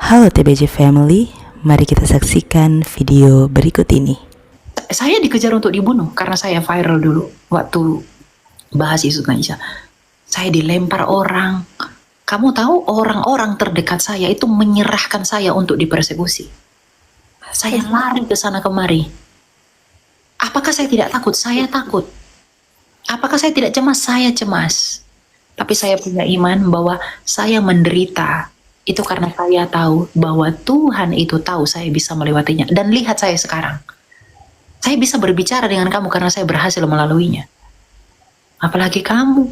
Halo TBJ Family, mari kita saksikan video berikut ini. Saya dikejar untuk dibunuh karena saya viral dulu waktu bahas isu Naisha. Saya dilempar orang. Kamu tahu orang-orang terdekat saya itu menyerahkan saya untuk dipersekusi. Saya lari ke sana kemari. Apakah saya tidak takut? Saya takut. Apakah saya tidak cemas? Saya cemas. Tapi saya punya iman bahwa saya menderita itu karena saya tahu bahwa Tuhan itu tahu saya bisa melewatinya. Dan lihat saya sekarang. Saya bisa berbicara dengan kamu karena saya berhasil melaluinya. Apalagi kamu.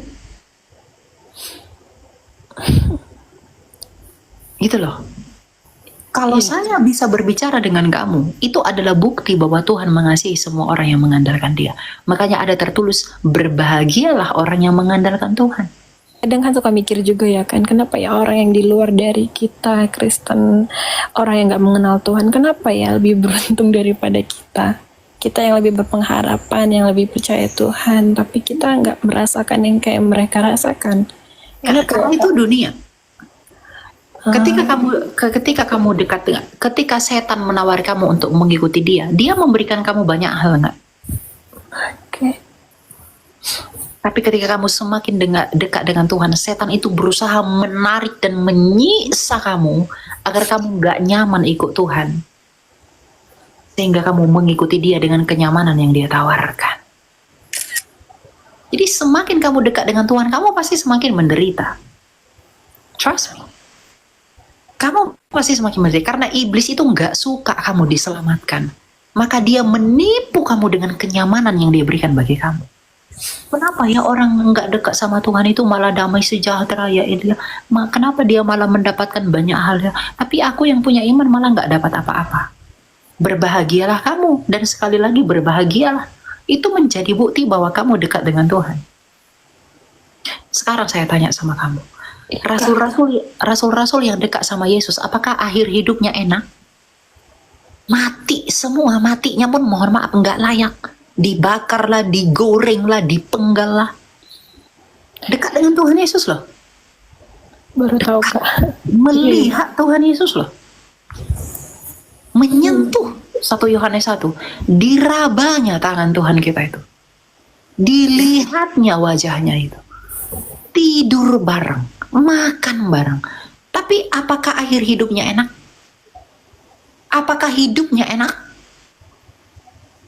Gitu loh. Kalau saya bisa berbicara dengan kamu, itu adalah bukti bahwa Tuhan mengasihi semua orang yang mengandalkan Dia. Makanya ada tertulis, berbahagialah orang yang mengandalkan Tuhan. Kadang kan suka mikir juga ya kan, kenapa ya orang yang di luar dari kita Kristen, orang yang gak mengenal Tuhan, kenapa ya lebih beruntung daripada kita? Kita yang lebih berpengharapan, yang lebih percaya Tuhan, tapi kita gak merasakan yang kayak mereka rasakan. Karena itu dunia. Ketika kamu dekat dengan, ketika setan menawari kamu untuk mengikuti dia memberikan kamu banyak hal, enggak? Oke. Tapi ketika kamu semakin dekat dengan Tuhan, setan itu berusaha menarik dan menyiksa kamu agar kamu nggak nyaman ikut Tuhan, sehingga kamu mengikuti dia dengan kenyamanan yang dia tawarkan. Jadi semakin kamu dekat dengan Tuhan, kamu pasti semakin menderita. Trust me. Kamu pasti semakin menderita karena iblis itu nggak suka kamu diselamatkan. Maka dia menipu kamu dengan kenyamanan yang dia berikan bagi kamu. Kenapa ya orang nggak dekat sama Tuhan itu malah damai sejahtera ya dia? Kenapa dia malah mendapatkan banyak hal ya? Tapi aku yang punya iman malah nggak dapat apa-apa. Berbahagialah kamu, dan sekali lagi berbahagialah. Itu menjadi bukti bahwa kamu dekat dengan Tuhan. Sekarang saya tanya sama kamu, rasul-rasul yang dekat sama Yesus, apakah akhir hidupnya enak? Mati semua, matinya pun mohon maaf nggak layak. Dibakarlah, digorenglah, dipenggallah. Dekat dengan Tuhan Yesus loh. Baru tahu Kak. Melihat Tuhan Yesus loh. Menyentuh 1 Yohanes 1. Dirabanya tangan Tuhan kita itu. Dilihatnya wajahnya itu. Tidur bareng, makan bareng. Tapi apakah akhir hidupnya enak? Apakah hidupnya enak?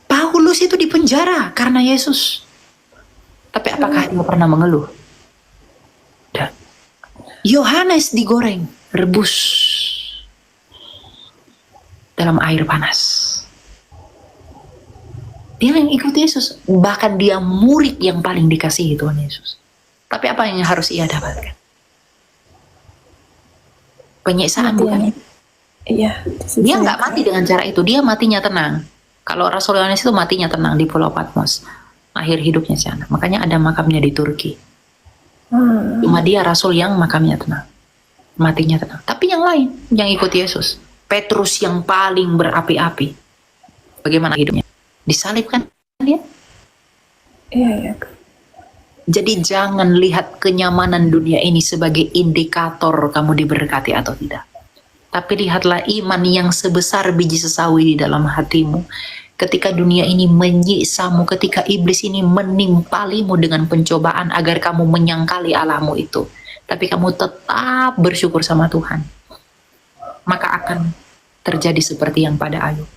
Paulus itu dipenjara karena Yesus. Tapi apakah dia pernah mengeluh? Dan Yohanes digoreng, rebus dalam air panas. Dia yang ikut Yesus. Bahkan dia murid yang paling dikasihi Tuhan Yesus. Tapi apa yang harus ia dapatkan? Penyiksaan bukan? Iya. Dia nggak mati dengan cara itu. Dia matinya tenang. Kalau Rasul Yohanes itu matinya tenang di Pulau Patmos. Akhir hidupnya di sana. Makanya ada makamnya di Turki. Cuma dia Rasul yang makamnya tenang. Matinya tenang. Tapi yang lain, yang ikut Yesus. Petrus yang paling berapi-api. Bagaimana hidupnya? Disalibkan dia? Iya. Jadi jangan lihat kenyamanan dunia ini sebagai indikator kamu diberkati atau tidak. Tapi lihatlah iman yang sebesar biji sesawi di dalam hatimu. Ketika dunia ini menyiksamu, ketika iblis ini menimpalimu dengan pencobaan agar kamu menyangkali Allahmu itu. Tapi kamu tetap bersyukur sama Tuhan. Maka akan terjadi seperti yang pada Ayub.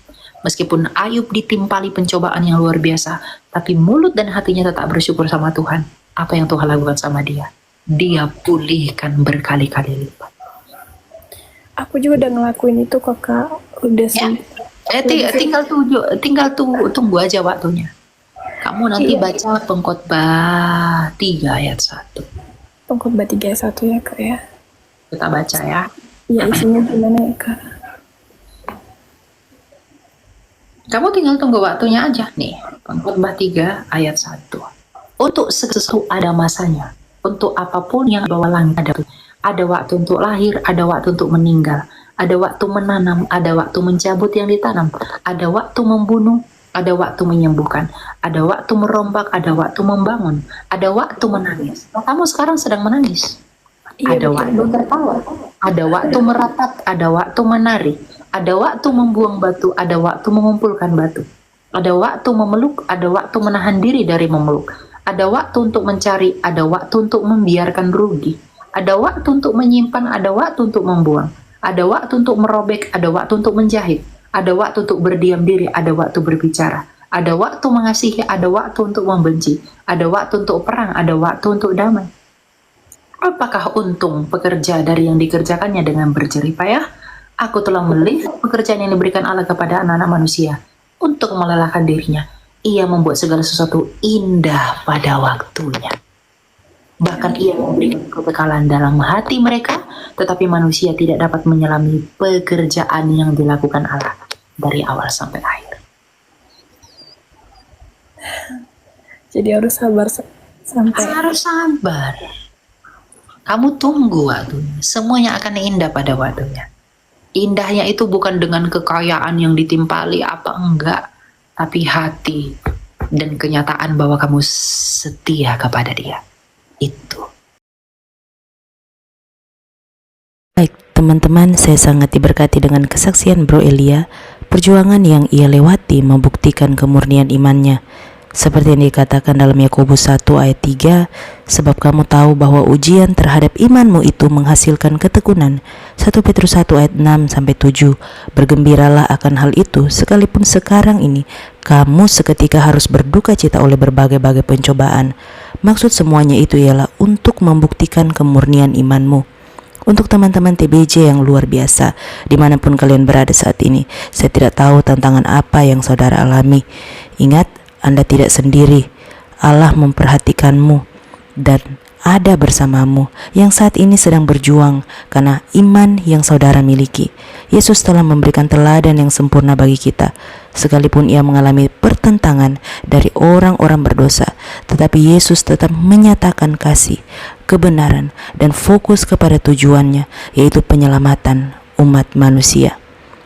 Meskipun Ayub ditimpali pencobaan yang luar biasa, tapi mulut dan hatinya tetap bersyukur sama Tuhan. Apa yang Tuhan lakukan sama dia? Dia pulihkan berkali-kali lipat. Aku juga udah ngelakuin itu kok Kak. Udah sih. Tinggal tunggu aja waktunya. Kamu nanti baca Pengkhotbah 3 ayat 1. Pengkhotbah 3 ayat 1 ya Kak ya. Kita baca ya. Iya, isinya gimana ya Kak? Kamu tinggal tunggu waktunya aja nih. Pengkhotbah 3 ayat 1. Untuk sesuatu ada masanya. Untuk apapun yang bawa langit ada waktu untuk lahir, ada waktu untuk meninggal, ada waktu menanam, ada waktu mencabut yang ditanam, ada waktu membunuh, ada waktu menyembuhkan, ada waktu merombak, ada waktu membangun, ada waktu menangis. Kamu sekarang sedang menangis. Iya, ada betul. waktu tertawa, ada waktu meratap, ada waktu menari, ada waktu membuang batu, ada waktu mengumpulkan batu, ada waktu memeluk, ada waktu menahan diri dari memeluk, ada waktu untuk mencari, ada waktu untuk membiarkan rugi, ada waktu untuk menyimpan, ada waktu untuk membuang, ada waktu untuk merobek, ada waktu untuk menjahit, ada waktu untuk berdiam diri, ada waktu berbicara, ada waktu mengasihi, ada waktu untuk membenci, ada waktu untuk perang, ada waktu untuk damai. Apakah untung pekerja dari yang dikerjakannya dengan berjerih payah? Aku telah melihat pekerjaan yang diberikan Allah kepada anak-anak manusia untuk melelahkan dirinya. Ia membuat segala sesuatu indah pada waktunya. Bahkan ia memberikan kekekalan dalam hati mereka, tetapi manusia tidak dapat menyelami pekerjaan yang dilakukan Allah dari awal sampai akhir. Jadi harus sabar sampai. Harus sabar. Kamu tunggu waktunya. Semuanya akan indah pada waktunya. Indahnya itu bukan dengan kekayaan yang ditimpali apa enggak, tapi hati dan kenyataan bahwa kamu setia kepada Dia. Itu. Baik, teman-teman, saya sangat diberkati dengan kesaksian Bro Elia, perjuangan yang ia lewati membuktikan kemurnian imannya. Seperti yang dikatakan dalam Yakobus 1 ayat 3, sebab kamu tahu bahwa ujian terhadap imanmu itu menghasilkan ketekunan. 1 Petrus 1 ayat 6 sampai 7. Bergembiralah akan hal itu, sekalipun sekarang ini kamu seketika harus berduka cita oleh berbagai-bagai pencobaan. Maksud semuanya itu ialah untuk membuktikan kemurnian imanmu. Untuk teman-teman TBJ yang luar biasa, dimanapun kalian berada saat ini, saya tidak tahu tantangan apa yang saudara alami. Ingat, Anda tidak sendiri. Allah memperhatikanmu dan ada bersamamu yang saat ini sedang berjuang karena iman yang saudara miliki. Yesus telah memberikan teladan yang sempurna bagi kita. Sekalipun ia mengalami pertentangan dari orang-orang berdosa, tetapi Yesus tetap menyatakan kasih, kebenaran, dan fokus kepada tujuannya, yaitu penyelamatan umat manusia.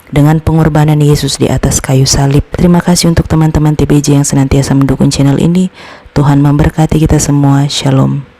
Dengan pengorbanan Yesus di atas kayu salib. Terima kasih untuk teman-teman TBJ yang senantiasa mendukung channel ini. Tuhan memberkati kita semua. Shalom.